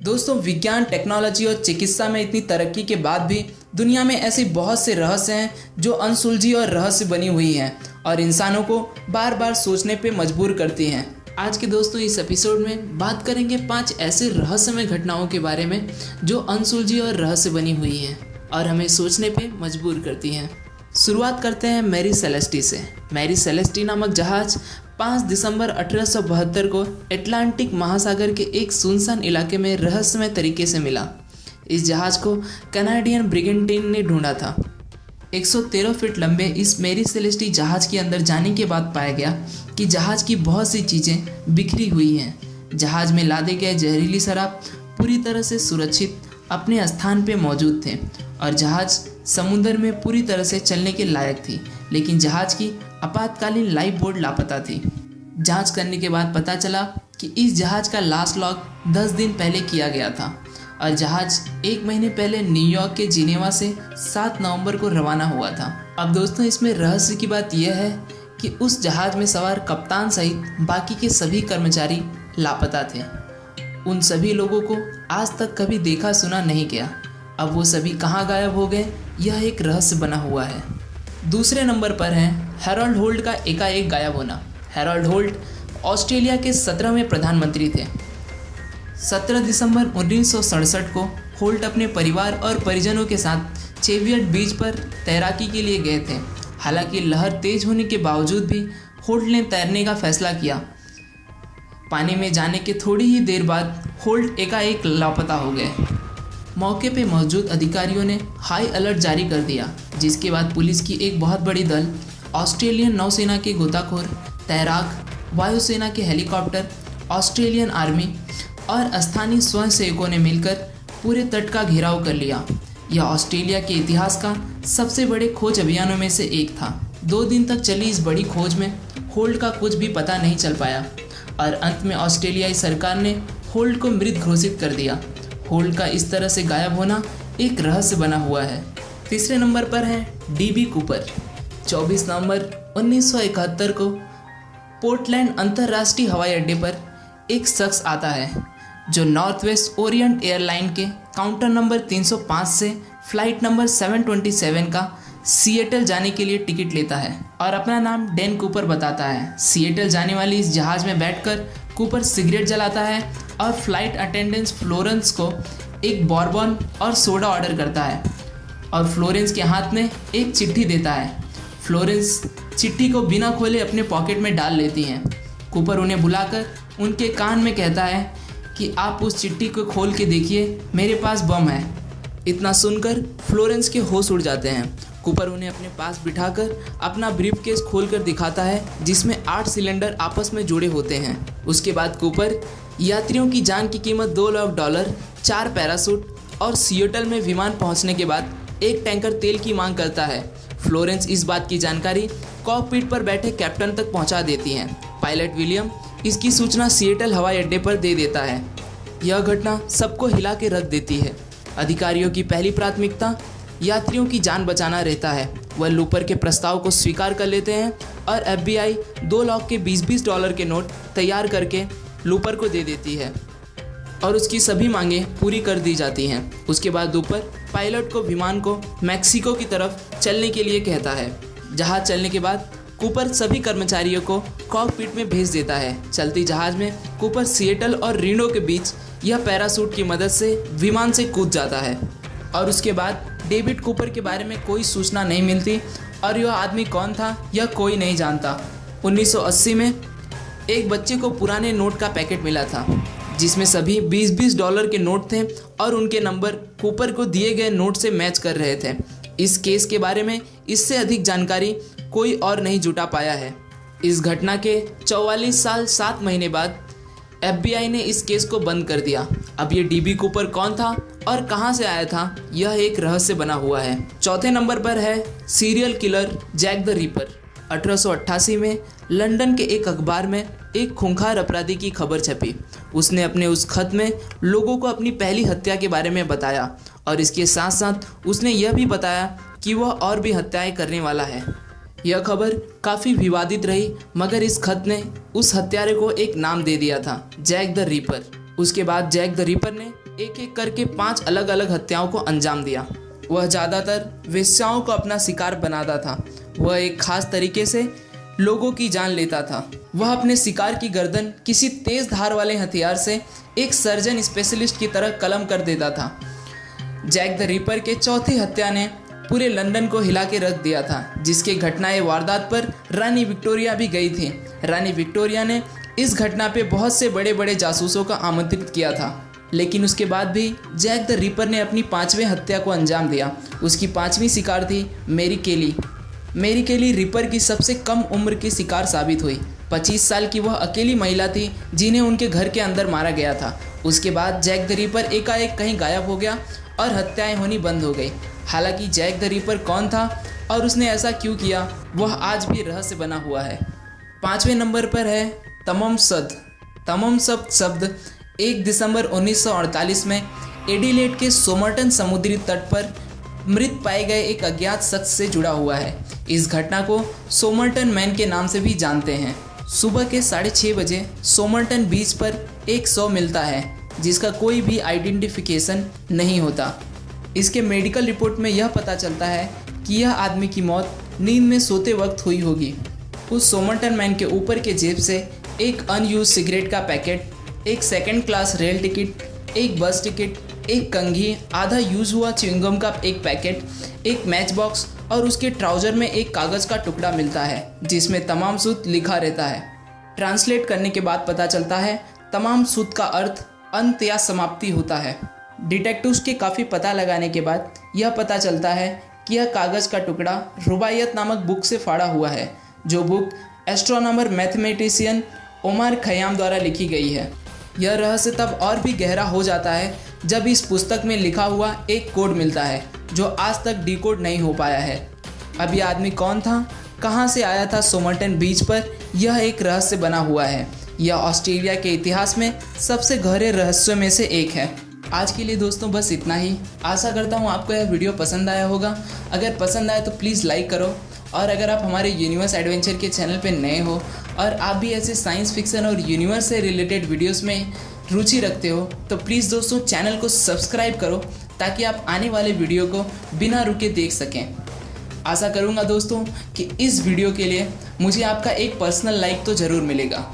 दोस्तों, विज्ञान, टेक्नोलॉजी और चिकित्सा में इतनी तरक्की के बाद भी दुनिया में ऐसे बहुत से रहस्य हैं जो अनसुलझी और रहस्य बनी हुई हैं और इंसानों को बार बार सोचने पे मजबूर करती हैं। आज के दोस्तों इस एपिसोड में बात करेंगे 5 ऐसे रहस्यमय घटनाओं के बारे में जो अनसुलझी और रहस्य बनी हुई हैं और हमें सोचने पे मजबूर करती हैं। शुरुआत करते हैं मैरी सेलेस्टी से। मैरी सेलेस्टी नामक जहाज 5 दिसंबर 1872 को अटलांटिक महासागर के एक सुनसान इलाके में रहस्यमय तरीके से मिला। इस जहाज को कनाडियन ब्रिगेंटाइन ने ढूंढा था। 113 फीट लंबे इस मैरी सेलेस्टी जहाज के अंदर जाने के बाद पाया गया कि जहाज की बहुत सी चीज़ें बिखरी हुई हैं। जहाज में लादे गए जहरीली शराब पूरी तरह से सुरक्षित अपने स्थान पे मौजूद थे और जहाज समुद्र में पूरी तरह से चलने के लायक थी, लेकिन जहाज की आपातकालीन लाइफ बोर्ड लापता थी। जांच करने के बाद पता चला कि इस जहाज का लास्ट लॉक 10 दिन पहले किया गया था और जहाज 1 महीने पहले न्यूयॉर्क के जिनेवा से 7 नवंबर को रवाना हुआ था। अब दोस्तों, इसमें रहस्य की बात यह है कि उस जहाज में सवार कप्तान सहित बाकी के सभी कर्मचारी लापता थे। उन सभी लोगों को आज तक कभी देखा सुना नहीं गया। अब वो सभी कहाँ गायब हो गए, यह एक रहस्य बना हुआ है। दूसरे नंबर पर है हैरोल्ड होल्ट का एकाएक गायब होना। हैरोल्ड होल्ट ऑस्ट्रेलिया के 17वें प्रधानमंत्री थे। 17 दिसंबर 1967 को होल्ट अपने परिवार और परिजनों के साथ चेवियट बीच पर तैराकी के लिए गए थे। हालांकि लहर तेज होने के बावजूद भी होल्ट ने तैरने का फैसला किया। पानी में जाने के थोड़ी ही देर बाद होल्ट एकाएक लापता हो गए। मौके पे मौजूद अधिकारियों ने हाई अलर्ट जारी कर दिया, जिसके बाद पुलिस की एक बहुत बड़ी दल, ऑस्ट्रेलियन नौसेना के गोताखोर, तैराक, वायुसेना के हेलीकॉप्टर, ऑस्ट्रेलियन आर्मी और स्थानीय स्वयंसेवकों ने मिलकर पूरे तट का घेराव कर लिया। यह ऑस्ट्रेलिया के इतिहास का सबसे बड़े खोज अभियानों में से एक था। 2 दिन तक चली इस बड़ी खोज में होल्ट का कुछ भी पता नहीं चल पाया और अंत में ऑस्ट्रेलियाई सरकार ने होल्ट को मृत घोषित कर दिया। होल्ट का इस तरह से गायब होना एक रहस्य बना हुआ है। तीसरे नंबर पर है डीबी कूपर। 24 नवंबर 1971 को पोर्टलैंड अंतर्राष्ट्रीय हवाई अड्डे पर एक शख्स आता है जो नॉर्थ वेस्ट ओरिएंट एयरलाइन के काउंटर नंबर 305 से फ्लाइट नंबर 727 का सिएटल जाने के लिए टिकट लेता है और अपना नाम डैन कूपर बताता है। सिएटल जाने वाली इस जहाज़ में बैठकर कूपर सिगरेट जलाता है और फ्लाइट अटेंडेंट फ्लोरेंस को एक बॉर्बन और सोडा ऑर्डर करता है और फ्लोरेंस के हाथ में एक चिट्ठी देता है। फ्लोरेंस चिट्ठी को बिना खोले अपने पॉकेट में डाल लेती हैं। कूपर उन्हें बुलाकर उनके कान में कहता है कि आप उस चिट्ठी को खोल के देखिए, मेरे पास बम है। इतना सुनकर फ्लोरेंस के होश उड़ जाते हैं। कूपर उन्हें अपने पास बिठाकर अपना ब्रीफकेस खोलकर दिखाता है, जिसमें 8 सिलेंडर आपस में जुड़े होते हैं। उसके बाद कूपर यात्रियों की जान की कीमत $2 लाख, 4 पैरासूट और सिएटल में विमान पहुंचने के बाद एक टैंकर तेल की मांग करता है। फ्लोरेंस इस बात की जानकारी कॉकपिट पर बैठे कैप्टन तक पहुंचा देती हैं। पायलट विलियम इसकी सूचना सिएटल हवाई अड्डे पर दे देता है। यह घटना सबको हिला के रख देती है। अधिकारियों की पहली प्राथमिकता यात्रियों की जान बचाना रहता है। वह लूपर के प्रस्ताव को स्वीकार कर लेते हैं और FBI $2 लाख के $20 के नोट तैयार करके लूपर को दे देती है और उसकी सभी मांगें पूरी कर दी जाती हैं। उसके बाद लूपर पायलट को विमान को मैक्सिको की तरफ चलने के लिए कहता है। जहाज चलने के बाद कूपर सभी कर्मचारियों को कॉकपिट में भेज देता है। चलती जहाज में कूपर सिएटल और रीनो के बीच यह पैरासूट की मदद से विमान से कूद जाता है और उसके बाद डेविड कूपर के बारे में कोई सूचना नहीं मिलती और यह आदमी कौन था यह कोई नहीं जानता। 1980 में एक बच्चे को पुराने नोट का पैकेट मिला था, जिसमें सभी $20 के नोट थे और उनके नंबर कूपर को दिए गए नोट से मैच कर रहे थे। इस केस के बारे में इससे अधिक जानकारी कोई और नहीं जुटा पाया है। इस घटना के 44 साल 7 महीने बाद FBI ने इस केस को बंद कर दिया। अब ये डीबी कूपर कौन था और कहां से आया था, यह एक रहस्य बना हुआ है। चौथे नंबर पर है serial killer Jack the Ripper. 1888 में लंदन के एक अखबार में एक खूंखार अपराधी की खबर छपी। उसने अपने उस खत में लोगों को अपनी पहली हत्या के बारे में बताया और इसके साथ साथ उसने यह भी बताया कि वह और भी हत्याएं करने वाला है। यह खबर काफ़ी विवादित रही, मगर इस खत ने उस हत्यारे को एक नाम दे दिया था, जैक द रिपर। उसके बाद जैक द रिपर ने एक एक करके 5 अलग अलग हत्याओं को अंजाम दिया। वह ज़्यादातर वेश्याओं को अपना शिकार बनाता था। वह एक खास तरीके से लोगों की जान लेता था। वह अपने शिकार की गर्दन किसी तेज धार वाले हथियार से एक सर्जन स्पेशलिस्ट की तरह कलम कर देता था। जैक द रिपर के चौथी हत्या ने पूरे लंदन को हिला के रख दिया था, जिसके घटनाएं वारदात पर रानी विक्टोरिया भी गई थी। रानी विक्टोरिया ने इस घटना पे बहुत से बड़े बड़े जासूसों का आमंत्रित किया था, लेकिन उसके बाद भी जैक द रिपर ने अपनी 5वीं हत्या को अंजाम दिया। उसकी 5वीं शिकार थी मैरी केली। मैरी केली रिपर की सबसे कम उम्र की शिकार साबित हुई। 25 साल की वह अकेली महिला थी जिन्हें उनके घर के अंदर मारा गया था। उसके बाद जैक द रिपर एकाएक कहीं गायब हो गया और हत्याएं होनी बंद हो गई। हालांकि जैक द रिपर कौन था और उसने ऐसा क्यों किया, वह आज भी रहस्य बना हुआ है। 5वें नंबर पर है तममसद। तममसद शब्द 1 दिसंबर 1948 में एडिलेड के सोमरटन समुद्री तट पर मृत पाए गए एक अज्ञात शख्स से जुड़ा हुआ है। इस घटना को सोमरटन मैन के नाम से भी जानते हैं। सुबह के 6:30 बजे सोमरटन बीच पर एक शव मिलता है, जिसका कोई भी आइडेंटिफिकेशन नहीं होता। इसके मेडिकल रिपोर्ट में यह पता चलता है कि यह आदमी की मौत नींद में सोते वक्त हुई होगी। उस सोमरटन मैन के ऊपर के जेब से एक अनयूज सिगरेट का पैकेट, एक सेकंड क्लास रेल टिकट, एक बस टिकट, एक कंघी, आधा यूज हुआ च्युइंगम का एक पैकेट, एक मैच बॉक्स और उसके ट्राउजर में एक कागज़ का टुकड़ा मिलता है जिसमें तमाम सूत लिखा रहता है। ट्रांसलेट करने के बाद पता चलता है तमाम सूत का अर्थ अंत या समाप्ति होता है। डिटेक्टिव्स के काफ़ी पता लगाने के बाद यह पता चलता है कि यह कागज़ का टुकड़ा रुबाइयत नामक बुक से फाड़ा हुआ है, जो book astronomer mathematician Omar Khayyam द्वारा लिखी गई है। यह रहस्य तब और भी गहरा हो जाता है जब इस पुस्तक में लिखा हुआ एक कोड मिलता है जो आज तक डिकोड नहीं हो पाया है। अब यह आदमी कौन था, कहाँ से आया था सोमरटन बीच पर, यह एक रहस्य बना हुआ है। यह ऑस्ट्रेलिया के इतिहास में सबसे गहरे रहस्यों में से एक है। आज के लिए दोस्तों बस इतना ही। आशा करता हूँ आपको यह वीडियो पसंद आया होगा। अगर पसंद आए तो प्लीज़ लाइक करो, और अगर आप हमारे यूनिवर्स एडवेंचर के चैनल पर नए हो और आप भी ऐसे साइंस फिक्शन और यूनिवर्स से रिलेटेड वीडियोस में रुचि रखते हो तो प्लीज़ दोस्तों चैनल को सब्सक्राइब करो, ताकि आप आने वाले वीडियो को बिना रुके देख सकें। आशा करूँगा दोस्तों कि इस वीडियो के लिए मुझे आपका एक पर्सनल लाइक तो ज़रूर मिलेगा।